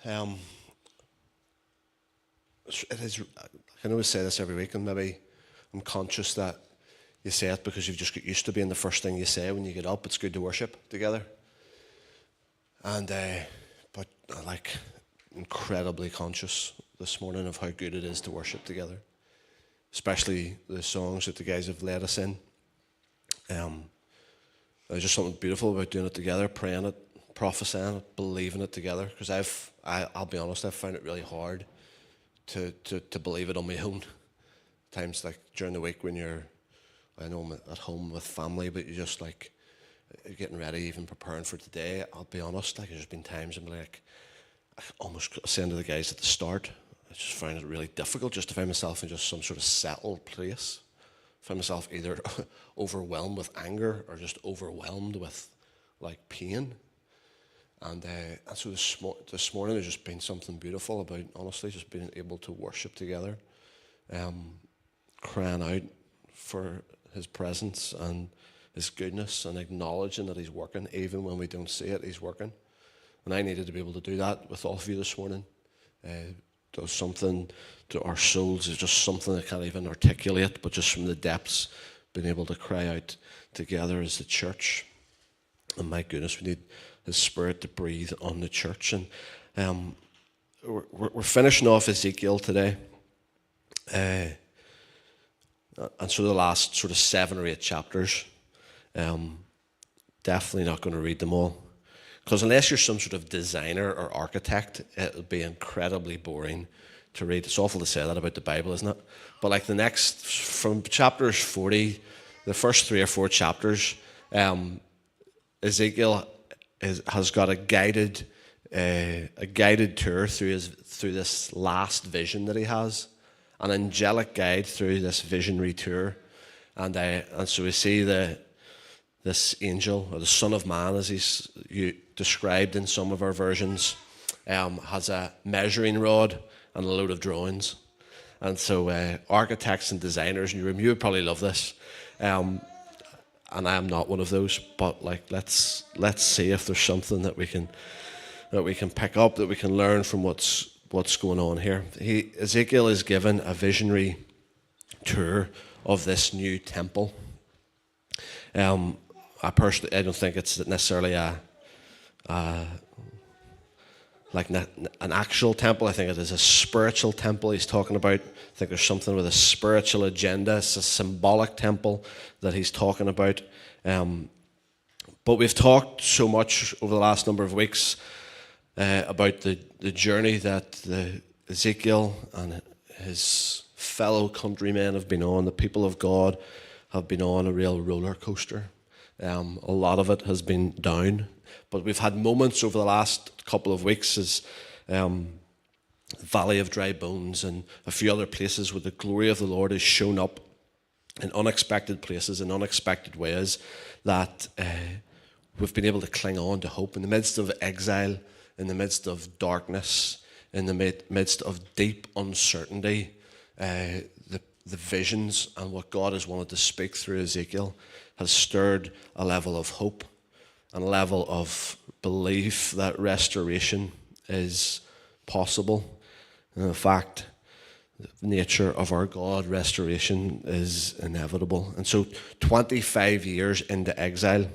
Um, it is. I always say this every week, and maybe I'm conscious that you say it because you've just got used to being the first thing you say when you get up. It's good to worship together, and but like incredibly conscious this morning of how good it is to worship together, especially the songs that the guys have led us in. There's just something beautiful about doing it together, praying it, prophesying it, believing it together. Because I'll be honest, I've found it really hard to believe it on my own. Times like during the week when I know I'm at home with family, but you're just like getting ready, even preparing for today. I'll be honest, like there's been times I'm like, I almost saying to the guys at the start, I just find it really difficult just to find myself in just some sort of settled place. Find myself either overwhelmed with anger or just overwhelmed with like pain. And so this morning there's just been something beautiful about, honestly, just being able to worship together, crying out for his presence and his goodness and acknowledging that he's working, even when we don't see it, he's working. And I needed to be able to do that with all of you this morning. Does something to our souls. It's just something I can't even articulate, but just from the depths, being able to cry out together as the church. And my goodness, we need his Spirit to breathe on the church. And we're finishing off Ezekiel today. And so the last sort of 7 or 8 chapters, definitely not going to read them all. Because unless you're some sort of designer or architect, it'll be incredibly boring to read. It's awful to say that about the Bible, isn't it? But like the next, from chapters 40, the first 3 or 4 chapters, Ezekiel has got a guided tour through this last vision that he has, an angelic guide through this visionary tour, and so we see this angel, or the Son of Man, as he's described in some of our versions, has a measuring rod and a load of drawings. And so architects and designers in your room, you would probably love this. And I am not one of those, but like let's see if there's something that we can pick up, that we can learn from what's going on here. Ezekiel is given a visionary tour of this new temple. I don't think it's necessarily like an actual temple. I think it is a spiritual temple he's talking about. I think there's something with a spiritual agenda. It's a symbolic temple that he's talking about. But we've talked so much over the last number of weeks about the journey that Ezekiel and his fellow countrymen have been on. The people of God have been on a real roller coaster. A lot of it has been down, but we've had moments over the last couple of weeks as Valley of Dry Bones and a few other places where the glory of the Lord has shown up in unexpected places, in unexpected ways, that we've been able to cling on to hope in the midst of exile, in the midst of darkness, in the midst of deep uncertainty. The visions and what God has wanted to speak through Ezekiel has stirred a level of hope and a level of belief that restoration is possible. And in fact, the nature of our God, restoration is inevitable. And so 25 years into exile,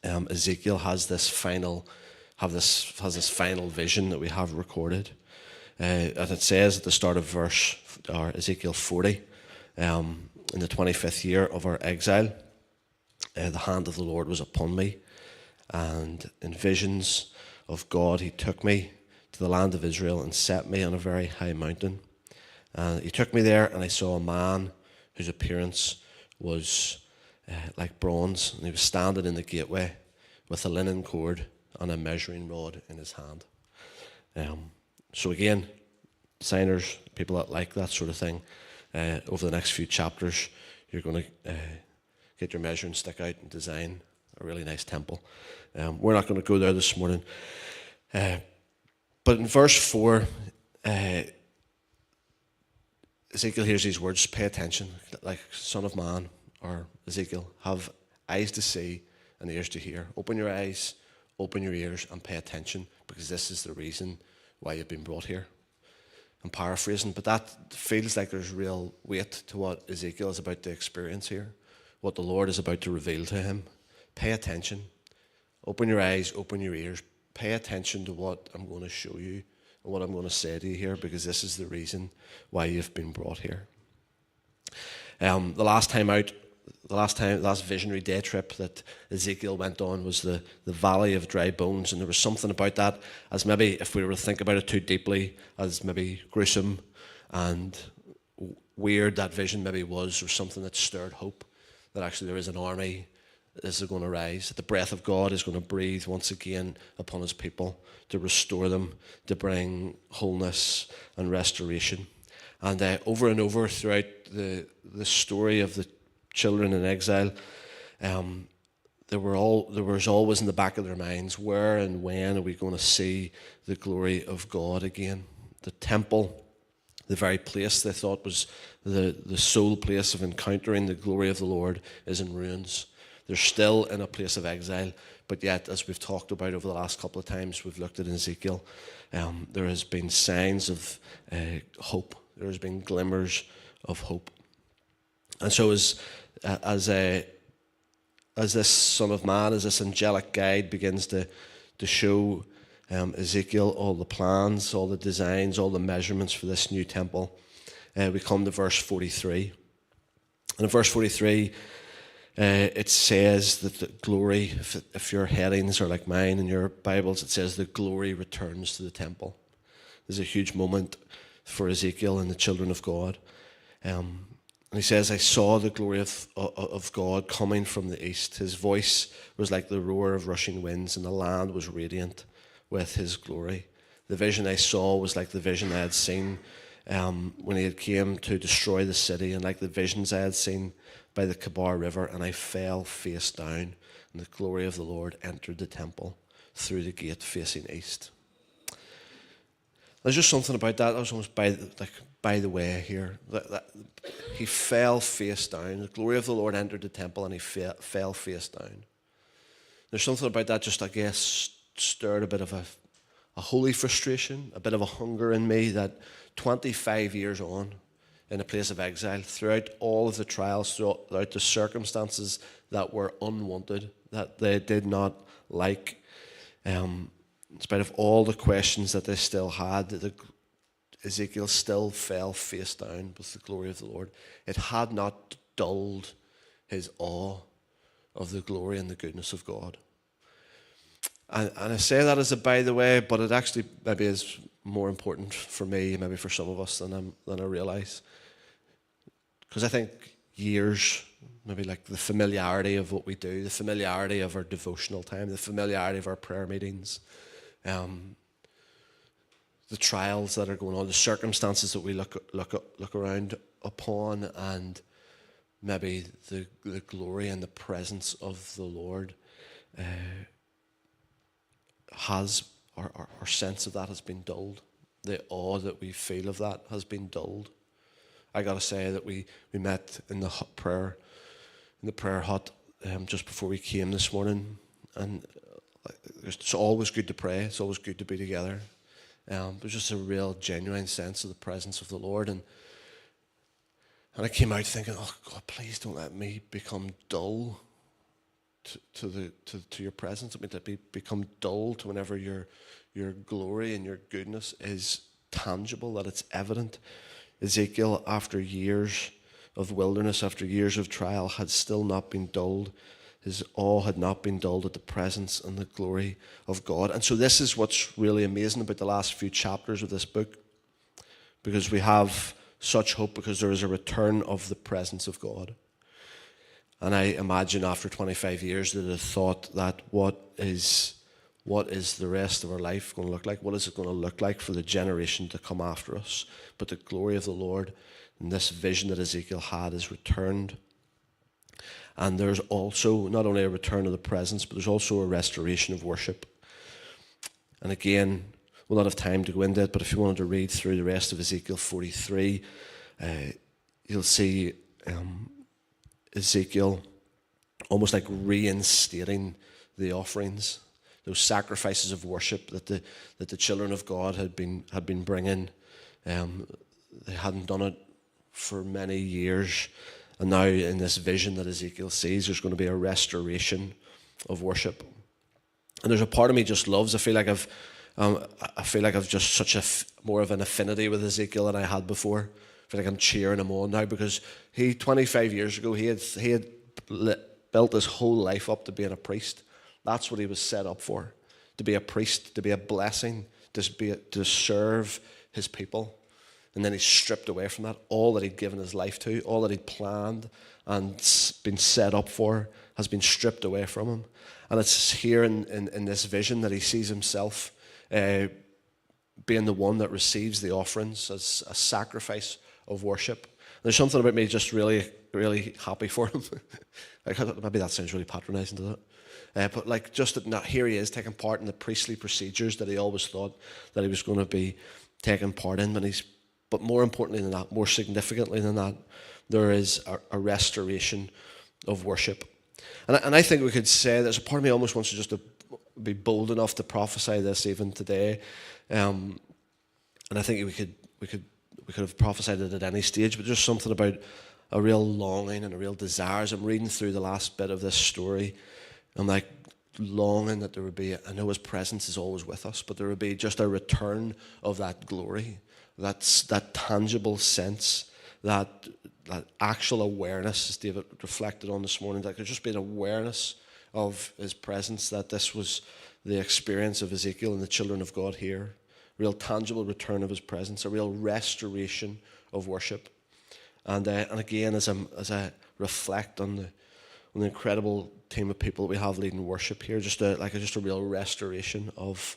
Ezekiel has this final vision that we have recorded. As it says at the start of Ezekiel 40, in the 25th year of our exile, the hand of the Lord was upon me, and in visions of God he took me to the land of Israel and set me on a very high mountain. And he took me there, and I saw a man whose appearance was like bronze, and he was standing in the gateway with a linen cord and a measuring rod in his hand. So again, designers, people that like that sort of thing, over the next few chapters, you're going to get your measuring stick out and design a really nice temple. We're not going to go there this morning. But in verse 4, Ezekiel hears these words, pay attention, like Son of Man, or Ezekiel, have eyes to see and ears to hear. Open your eyes, open your ears, and pay attention, because this is the reason why you've been brought here. I'm paraphrasing, but that feels like there's real weight to what Ezekiel is about to experience here, what the Lord is about to reveal to him. Pay attention. Open your eyes, open your ears. Pay attention to what I'm going to show you and what I'm going to say to you here, because this is the reason why you've been brought here. The last visionary day trip that Ezekiel went on was the valley of dry bones, and there was something about that, as maybe, if we were to think about it too deeply, as maybe gruesome and weird that vision maybe was, or something that stirred hope, that actually there is an army that is going to rise, that the breath of God is going to breathe once again upon his people to restore them, to bring wholeness and restoration. And over and over throughout the story of the children in exile, there was always in the back of their minds, where and when are we going to see the glory of God again? The temple, the very place they thought was the sole place of encountering the glory of the Lord, is in ruins. They're still in a place of exile, but yet, as we've talked about over the last couple of times, we've looked at Ezekiel, there has been signs of hope. There has been glimmers of hope. And so as this Son of Man, as this angelic guide begins to show Ezekiel all the plans, all the designs, all the measurements for this new temple, we come to verse 43. And in verse 43, it says that the glory, if your headings are like mine in your Bibles, it says the glory returns to the temple. There's a huge moment for Ezekiel and the children of God. And he says, I saw the glory of God coming from the east. His voice was like the roar of rushing winds, and the land was radiant with his glory. The vision I saw was like the vision I had seen when he had came to destroy the city, and like the visions I had seen by the Kabar River, and I fell face down, and the glory of the Lord entered the temple through the gate facing east. There's just something about that. That was almost by the way here. That he fell face down. The glory of the Lord entered the temple, and he fell face down. There's something about that just, I guess, stirred a bit of a holy frustration, a bit of a hunger in me, that 25 years on in a place of exile, throughout all of the trials, throughout the circumstances that were unwanted, that they did not like, in spite of all the questions that they still had, Ezekiel still fell face down with the glory of the Lord. It had not dulled his awe of the glory and the goodness of God. And I say that as a by the way, but it actually maybe is more important for me, maybe for some of us, than I realise. Because I think years, maybe like the familiarity of what we do, the familiarity of our devotional time, the familiarity of our prayer meetings, the trials that are going on, the circumstances that we look around upon, and maybe the glory and the presence of the Lord our sense of that has been dulled. The awe that we feel of that has been dulled. I got to say that we met in the prayer hut just before we came this morning, and it's always good to pray. It's always good to be together. There's just a real genuine sense of the presence of the Lord, and I came out thinking, oh God, please don't let me become dull to your presence. I mean, to become dull to whenever your glory and your goodness is tangible, that it's evident. Ezekiel, after years of wilderness, after years of trial, had still not been dulled. His awe had not been dulled at the presence and the glory of God. And so this is what's really amazing about the last few chapters of this book, because we have such hope, because there is a return of the presence of God. And I imagine after 25 years that I thought that what is the rest of our life going to look like? What is it going to look like for the generation to come after us? But the glory of the Lord and this vision that Ezekiel had is returned. And there's also not only a return of the presence, but there's also a restoration of worship. And again, we'll not have time to go into it, but if you wanted to read through the rest of Ezekiel 43, you'll see Ezekiel almost like reinstating the offerings those sacrifices of worship that the children of God had been bringing. They hadn't done it for many years, and now in this vision that Ezekiel sees, there's going to be a restoration of worship. And there's a part of me just loves. I feel like I've just such more of an affinity with Ezekiel than I had before. I feel like I'm cheering him on now, because 25 years ago, he had built his whole life up to being a priest. That's what he was set up for, to be a priest, to be a blessing, to serve his people. And then he's stripped away from that. All that he'd given his life to, all that he'd planned and been set up for, has been stripped away from him. And it's here in this vision that he sees himself being the one that receives the offerings as a sacrifice of worship. There's something about me just really, really happy for him. Maybe that sounds really patronizing, does it? But like, just that here he is taking part in the priestly procedures that he always thought that he was going to be taking part in. But more importantly than that, more significantly than that, there is a restoration of worship. And I think we could say, there's a part of me almost wants to just to be bold enough to prophesy this even today. And I think we could have prophesied it at any stage, but there's something about a real longing and a real desire. As I'm reading through the last bit of this story, I'm like longing that there would be, I know his presence is always with us, but there would be just a return of that glory, that tangible sense, that actual awareness, as David reflected on this morning, that could just be an awareness of his presence, that this was the experience of Ezekiel and the children of God here. Real tangible return of his presence, a real restoration of worship. And again, as I reflect on the incredible team of people that we have leading worship here, just a real restoration of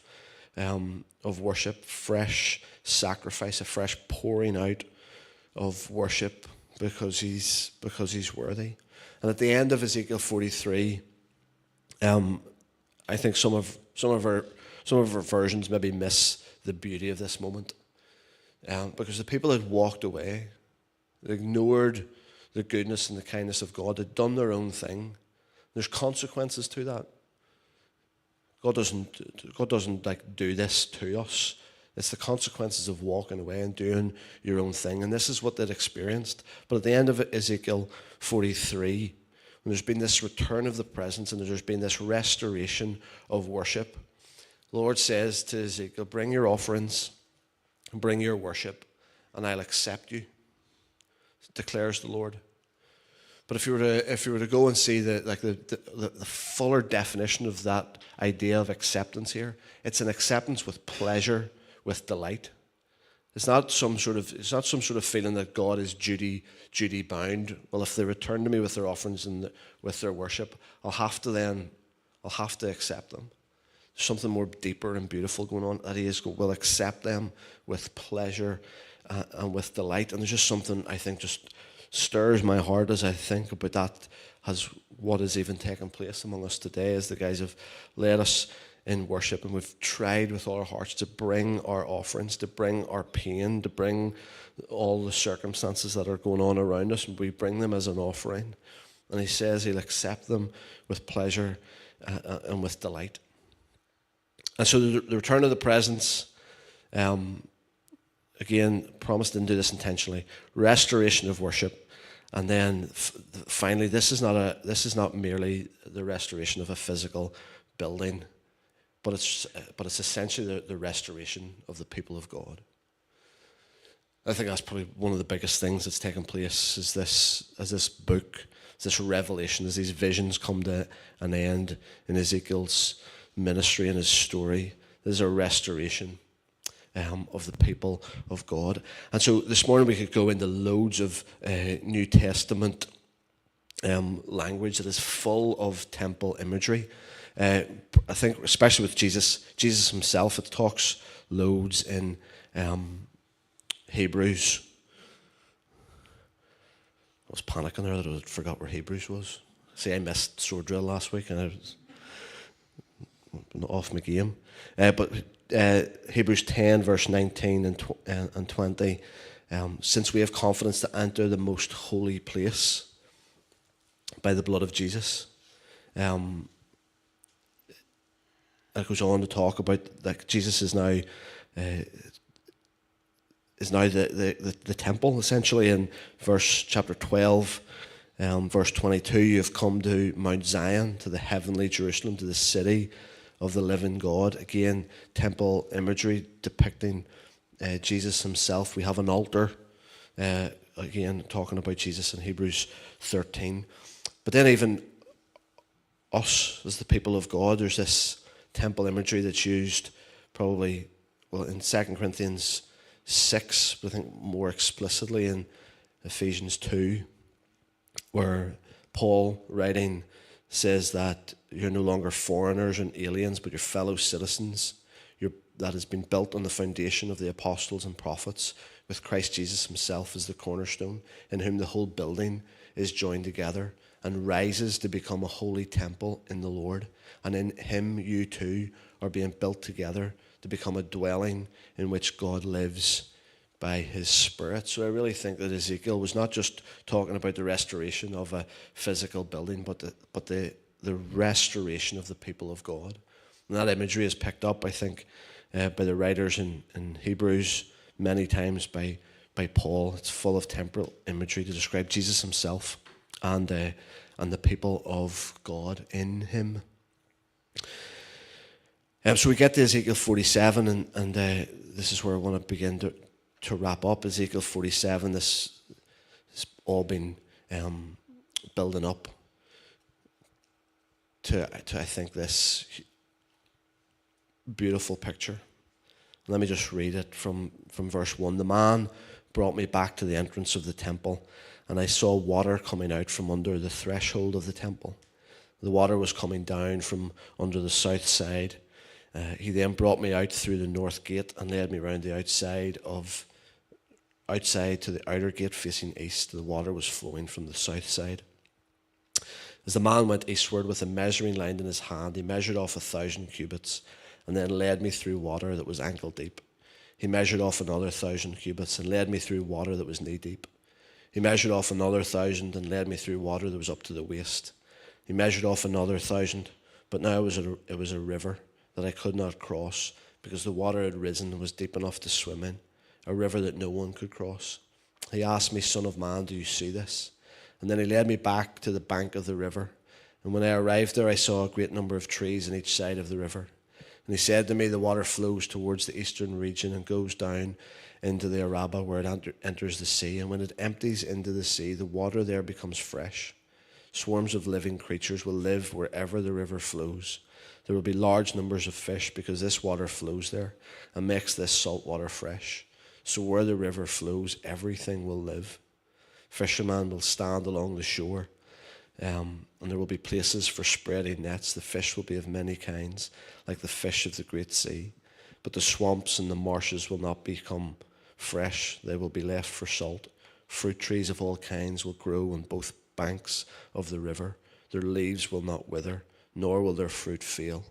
worship, fresh sacrifice, a fresh pouring out of worship, because he's worthy. And at the end of Ezekiel 43, I think some of our versions maybe miss the beauty of this moment, because the people had walked away, they ignored the goodness and the kindness of God, had done their own thing. There's consequences to that. God doesn't like do this to us. It's the consequences of walking away and doing your own thing. And this is what they'd experienced. But at the end of Ezekiel 43, when there's been this return of the presence and there's been this restoration of worship, the Lord says to Ezekiel, bring your offerings and bring your worship, and I'll accept you, declares the Lord. But if you were to go and see the fuller definition of that idea of acceptance here, it's an acceptance with pleasure, with delight. It's not some sort of feeling that God is duty bound. Well, if they return to me with their offerings and with their worship, I'll have to accept them. There's something more deeper and beautiful going on, that he will accept them with pleasure and with delight. And there's just something, I think, just stirs my heart as I think about that, as what is even taking place among us today, as the guys have led us in worship, and we've tried with all our hearts to bring our offerings, to bring our pain, to bring all the circumstances that are going on around us, and we bring them as an offering. And he says he'll accept them with pleasure and with delight. And so the return of the presence, again, promise didn't do this intentionally. Restoration of worship, and then finally, this is not merely the restoration of a physical building, but it's essentially the restoration of the people of God. I think that's probably one of the biggest things that's taken place as this book, as this revelation, as these visions come to an end in Ezekiel's ministry and his story. There's a restoration of the people of God. And so this morning we could go into loads of New Testament language that is full of temple imagery. I think especially with Jesus himself, it talks loads in Hebrews. I was panicking there that I forgot where Hebrews was. See, I missed sword drill last week and I was off my game. But Hebrews 10 verse 19 and 20, since we have confidence to enter the most holy place by the blood of Jesus. it goes on to talk about that Jesus is now the temple, essentially. In chapter 12, verse 22, you have come to Mount Zion, to the heavenly Jerusalem, to the city of the living God. Again, temple imagery depicting Jesus himself. We have an altar, again, talking about Jesus in Hebrews 13. But then even us, as the people of God, there's this temple imagery that's used probably, well, in 2 Corinthians 6, but I think more explicitly in Ephesians 2, where Paul, writing, says that you're no longer foreigners and aliens, but you're fellow citizens. That has been built on the foundation of the apostles and prophets, with Christ Jesus himself as the cornerstone, in whom the whole building is joined together and rises to become a holy temple in the Lord. And in him you too are being built together to become a dwelling in which God lives by his Spirit. So I really think that Ezekiel was not just talking about the restoration of a physical building, but the restoration of the people of God. And that imagery is picked up, I think, by the writers in Hebrews, many times by Paul. It's full of temporal imagery to describe Jesus himself and the people of God in him. So we get to Ezekiel 47, and this is where I want to begin to wrap up. Ezekiel 47, this has all been building up to I think this beautiful picture. Let me just read it from verse 1. The man brought me back to the entrance of the temple, and I saw water coming out from under the threshold of the temple. The water was coming down from under the south side. He then brought me out through the north gate and led me round the outside to the outer gate facing east. The water was flowing from the south side. As the man went eastward with a measuring line in his hand, he measured off 1,000 cubits and then led me through water that was ankle deep. He measured off another 1,000 cubits and led me through water that was knee deep. He measured off another 1,000 and led me through water that was up to the waist. He measured off another 1,000, but now it was a river that I could not cross because the water had risen and was deep enough to swim in, a river that no one could cross. He asked me, "Son of man, do you see this?" And then he led me back to the bank of the river. And when I arrived there, I saw a great number of trees on each side of the river. And he said to me, "The water flows towards the eastern region and goes down into the Arabah where it enters the sea. And when it empties into the sea, the water there becomes fresh. Swarms of living creatures will live wherever the river flows. There will be large numbers of fish because this water flows there and makes this salt water fresh. So where the river flows, everything will live. Fishermen will stand along the shore, and there will be places for spreading nets. The fish will be of many kinds, like the fish of the great sea. But the swamps and the marshes will not become fresh. They will be left for salt. Fruit trees of all kinds will grow on both banks of the river. Their leaves will not wither, nor will their fruit fail.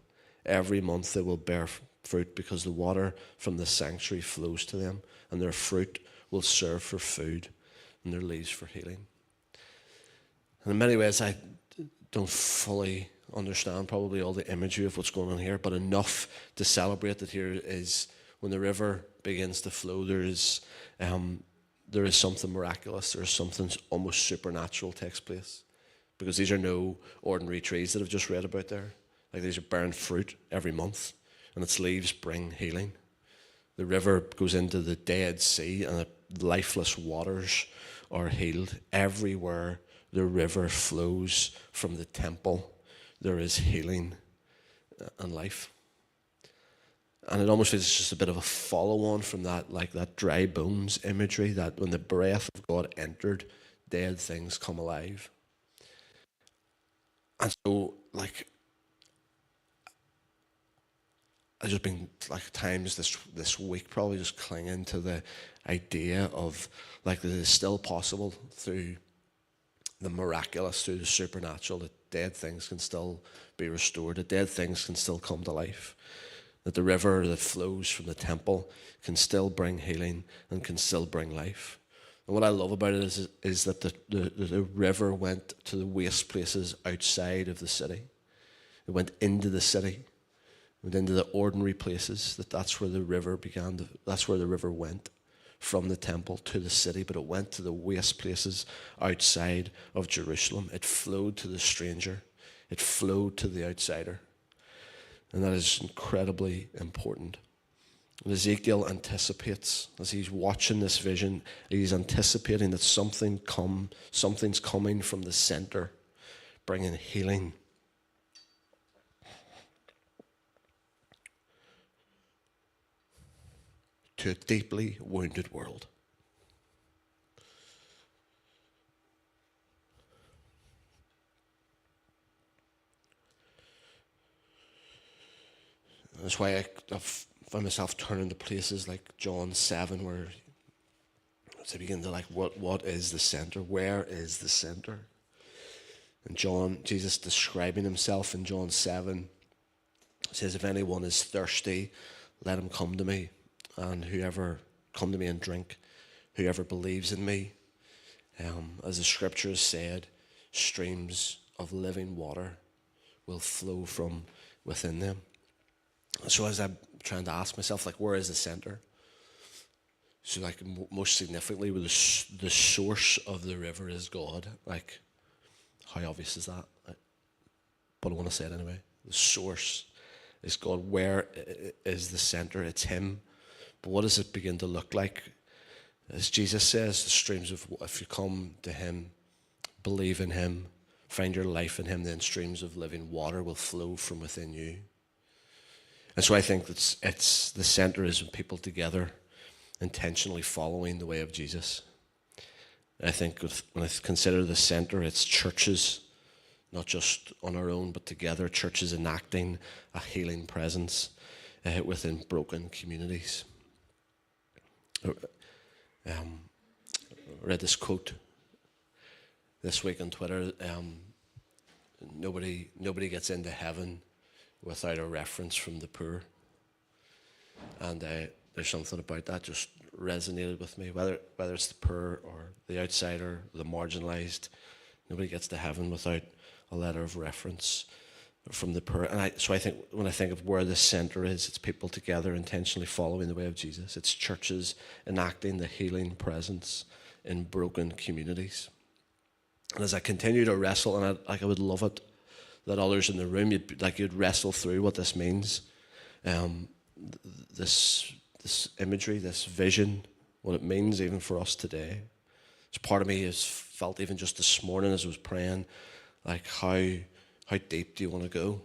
Every month they will bear fruit because the water from the sanctuary flows to them, and their fruit will serve for food and their leaves for healing." And in many ways, I don't fully understand probably all the imagery of what's going on here, but enough to celebrate that here is when the river begins to flow, there is something miraculous. There is something almost supernatural takes place. Because these are no ordinary trees that I've just read about there. Like, these are bearing fruit every month, and its leaves bring healing. The river goes into the Dead Sea, and the lifeless waters are healed. Everywhere the river flows from the temple, there is healing and life. And it almost feels just a bit of a follow-on from that, like that dry bones imagery, that when the breath of God entered, dead things come alive. And so, like, I've just been, like, times this week probably just clinging to the idea of, like, that it is still possible through the miraculous, through the supernatural, that dead things can still be restored, that dead things can still come to life, that the river that flows from the temple can still bring healing and can still bring life. And what I love about it is that the river went to the waste places outside of the city. It went into the city. went into the ordinary places, that's where the river began. That's where the river went from the temple to the city, but it went to the waste places outside of Jerusalem. It flowed to the stranger. It flowed to the outsider. And that is incredibly important. And Ezekiel anticipates, as he's watching this vision, he's anticipating that something's coming from the center, bringing healing. To a deeply wounded world. That's why I've found myself turning to places like John 7, where I begin to what is the center? Where is the center? And Jesus describing himself in John 7 says, if anyone is thirsty, let him come to me. And whoever come to me and drink, whoever believes in me, as the scriptures said, streams of living water will flow from within them. So as I'm trying to ask myself, where is the center? So most significantly, the source of the river is God. How obvious is that? But I want to say it anyway. The source is God. Where is the center? It's him. But what does it begin to look like? As Jesus says, the streams of, if you come to him, believe in him, find your life in him, then streams of living water will flow from within you. And so I think it's the center is when people together intentionally following the way of Jesus. I think when I consider the center, it's churches, not just on our own, but together, churches enacting a healing presence within broken communities. I read this quote this week on Twitter. Nobody gets into heaven without a reference from the poor. And there's something about that just resonated with me. Whether it's the poor or the outsider, the marginalized, nobody gets to heaven without a letter of reference from the poor. And so I think when I think of where the center is, it's people together intentionally following the way of Jesus. It's churches enacting the healing presence in broken communities. And as I continue to wrestle, and I would love it that others in the room, you'd wrestle through what this means. This imagery, this vision, what it means even for us today. It's part of me has felt even just this morning as I was praying, how deep do you want to go?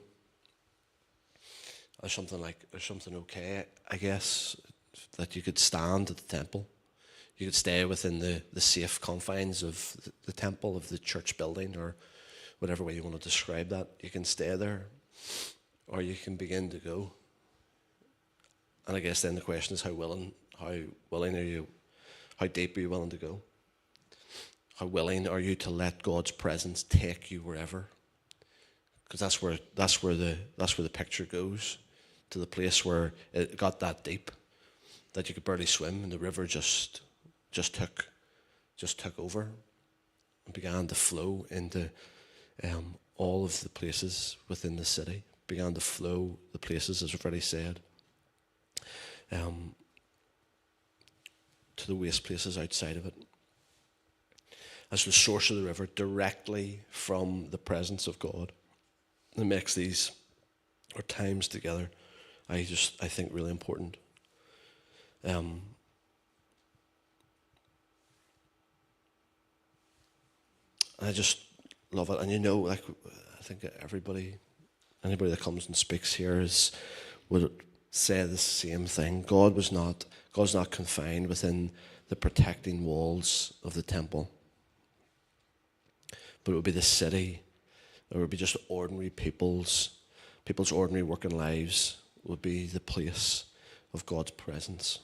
There's something okay, I guess, that you could stand at the temple. You could stay within the safe confines of the temple, of the church building, or whatever way you want to describe that. You can stay there, or you can begin to go. And I guess then the question is how willing are you? How deep are you willing to go? How willing are you to let God's presence take you wherever? Because that's where the picture goes, to the place where it got that deep that you could barely swim, and the river just took over and began to flow into all of the places within the city. Began to flow the places, as we've already said, to the waste places outside of it. As the source of the river, directly from the presence of God. It makes these, our times together, I think really important. I just love it. And I think anybody that comes and speaks here would say the same thing. God's not confined within the protecting walls of the temple. But it would be the city. It would be just ordinary people's ordinary working lives would be the place of God's presence.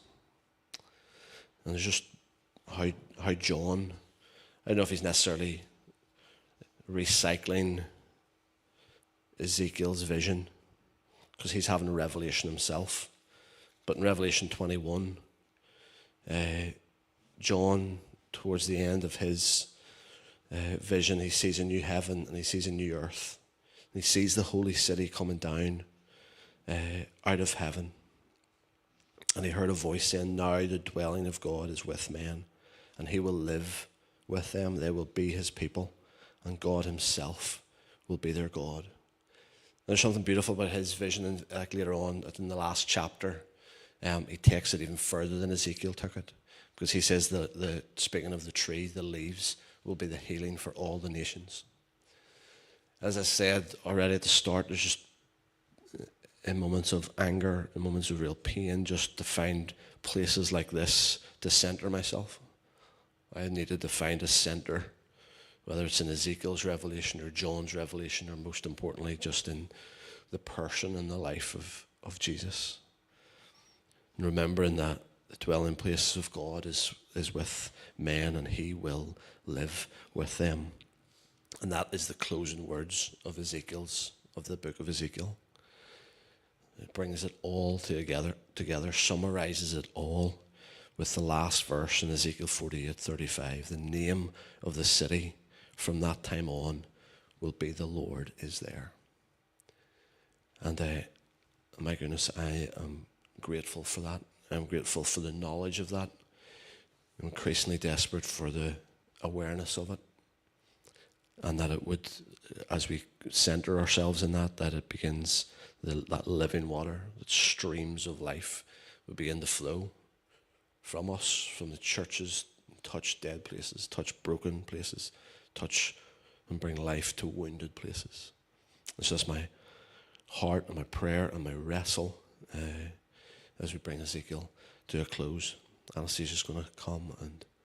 And there's just how John, I don't know if he's necessarily recycling Ezekiel's vision, because he's having a revelation himself. But in Revelation 21, John, towards the end of his vision, he sees a new heaven and he sees a new earth. And he sees the holy city coming down out of heaven. And he heard a voice saying, now the dwelling of God is with men, and he will live with them. They will be his people, and God himself will be their God. There's something beautiful about his vision, and like later on in the last chapter, he takes it even further than Ezekiel took it, because he says the speaking of the tree, the leaves will be the healing for all the nations. As I said already at the start, there's just in moments of anger, in moments of real pain, just to find places like this to center myself. I needed to find a center, whether it's in Ezekiel's revelation or John's revelation, or most importantly, just in the person and the life of Jesus. And remembering that the dwelling place of God is with men, and he will live with them. And that is the closing words of the book of Ezekiel. It brings it all together, summarizes it all with the last verse in Ezekiel 48:35. The name of the city from that time on will be The Lord is There. And my goodness, I am grateful for that. I'm grateful for the knowledge of that. I'm increasingly desperate for the awareness of it. And that it would, as we center ourselves in that it begins, that living water, that streams of life would begin to flow from us, from the churches, touch dead places, touch broken places, touch and bring life to wounded places. It's just my heart and my prayer and my wrestle as we bring Ezekiel to a close. Anastasia is going to come and